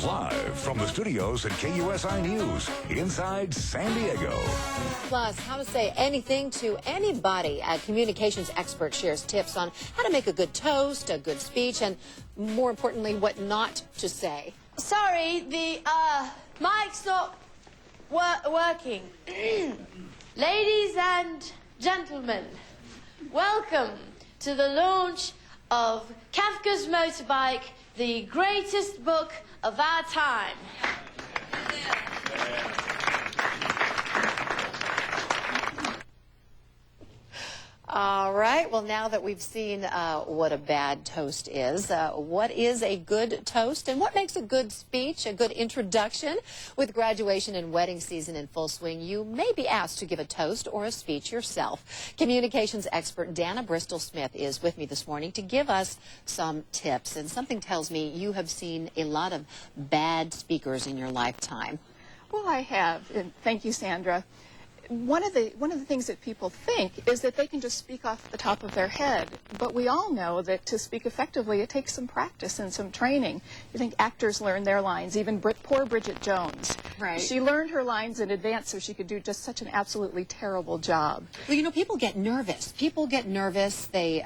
Live from the studios at KUSI News, inside San Diego. Plus, how to say anything to anybody. A communications expert shares tips on how to make a good toast, a good speech, and more importantly, what not to say. Sorry, the mic's not working. Ladies and gentlemen, welcome to the launch of Kafka's Motorbike, the greatest book of our time. All right, well, now that we've seen what a bad toast is, what is a good toast and what makes a good speech, a good introduction? With graduation and wedding season in full swing, you may be asked to give a toast or a speech yourself. Communications expert Dana Bristol-Smith is with me this morning to give us some tips. And something tells me you have seen a lot of bad speakers in your lifetime. Well, I have, and thank you, Sandra. One of the things that people think is that they can just speak off the top of their head, but we all know that to speak effectively it takes some practice and some training. You think actors learn their lines, even poor Bridget Jones. Right. She learned her lines in advance so she could do just such an absolutely terrible job. Well, you know, people get nervous. People get nervous. They,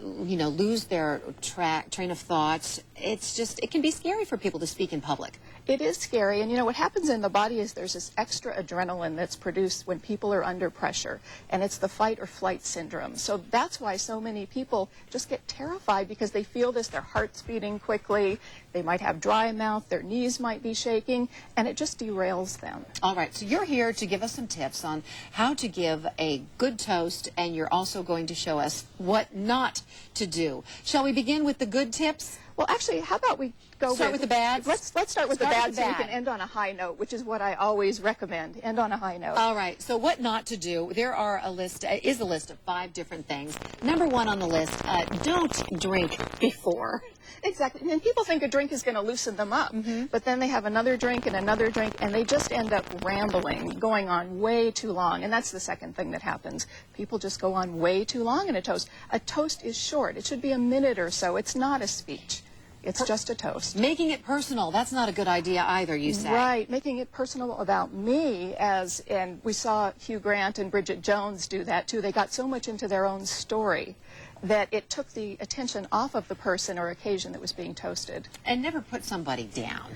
you know, lose their train of thought. It's just, it can be scary for people to speak in public. It is scary, and you know what happens in the body is there's this extra adrenaline that's produced when people are under pressure, and it's the fight or flight syndrome. So that's why so many people just get terrified, because they feel this, their heart's beating quickly, they might have dry mouth, their knees might be shaking, and it just derails them. All right, so you're here to give us some tips on how to give a good toast, and you're also going to show us what not to do. Shall we begin with the good tips? Well, actually, how about we start with the bad? Let's start with the bad so we can end on a high note, which is what I always recommend. End on a high note. All right. So what not to do? There are a list of 5 different things. Number 1 on the list: don't drink before. Exactly. And people think a drink is going to loosen them up, but then they have another drink, and they just end up rambling, going on way too long. And that's the second thing that happens. People just go on way too long in a toast. A toast is short. It should be a minute or so. It's not a speech. It's just a toast. Making it personal, that's not a good idea either, you say. Right, making it personal about me, and we saw Hugh Grant and Bridget Jones do that too. They got so much into their own story that it took the attention off of the person or occasion that was being toasted. And never put somebody down.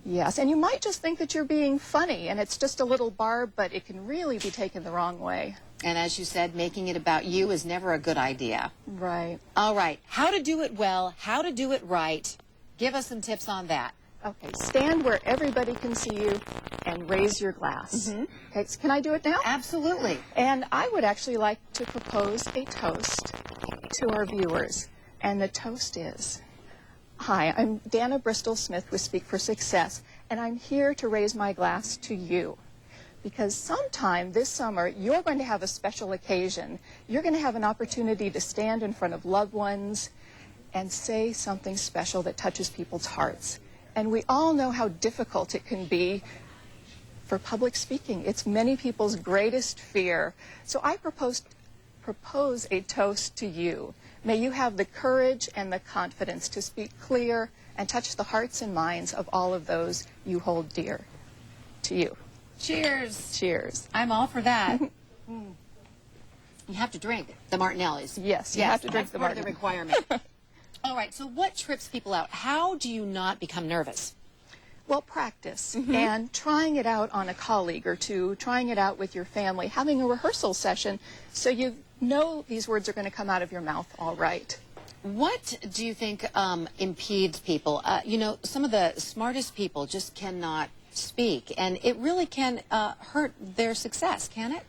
Yes, and you might just think that you're being funny, and it's just a little barb, but it can really be taken the wrong way. And as you said, making it about you is never a good idea. Right. All right. How to do it well, how to do it right. Give us some tips on that. Okay, stand where everybody can see you and raise your glass. Okay, so can I do it now? Absolutely. And I would actually like to propose a toast to our viewers. And the toast is, hi, I'm Dana Bristol-Smith with Speak for Success, and I'm here to raise my glass to you. Because sometime this summer, you're going to have a special occasion. You're going to have an opportunity to stand in front of loved ones and say something special that touches people's hearts. And we all know how difficult it can be for public speaking. It's many people's greatest fear. So I propose a toast to you. May you have the courage and the confidence to speak clear and touch the hearts and minds of all of those you hold dear. To you. Cheers. Cheers. I'm all for that. You have to drink the Martinellis. Yes, you have to drink the Martinellis. That's part of the requirement. All right, so what trips people out? How do you not become nervous? Well, practice and trying it out on a colleague or two, trying it out with your family, having a rehearsal session so you know these words are going to come out of your mouth all right. What do you think impedes people? You know, some of the smartest people just cannot speak, and it really can hurt their success, can it?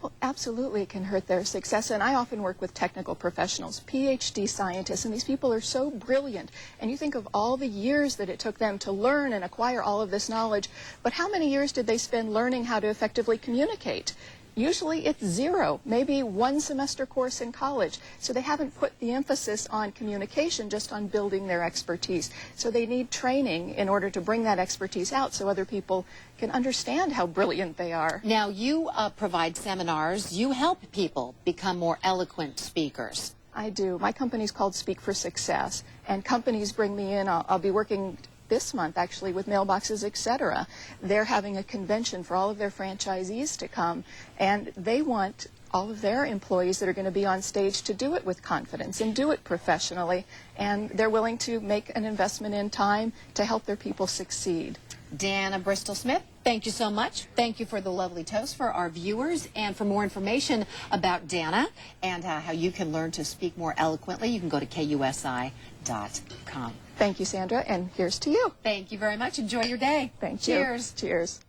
Well, absolutely it can hurt their success, and I often work with technical professionals, PhD scientists, and these people are so brilliant, and you think of all the years that it took them to learn and acquire all of this knowledge, but how many years did they spend learning how to effectively communicate? Usually it's 0, maybe 1 semester course in college. So they haven't put the emphasis on communication, just on building their expertise. So they need training in order to bring that expertise out so other people can understand how brilliant they are. Now, you provide seminars. You help people become more eloquent speakers. I do. My company's called Speak for Success, and companies bring me in. I'll be working this month, actually, with mailboxes, etc. They're having a convention for all of their franchisees to come, and they want all of their employees that are going to be on stage to do it with confidence and do it professionally, and they're willing to make an investment in time to help their people succeed. Dana Bristol-Smith, thank you so much. Thank you for the lovely toast for our viewers. And for more information about Dana and how you can learn to speak more eloquently, you can go to KUSI.com. Thank you, Sandra, and here's to you. Thank you very much. Enjoy your day. Thank you. Cheers. Cheers.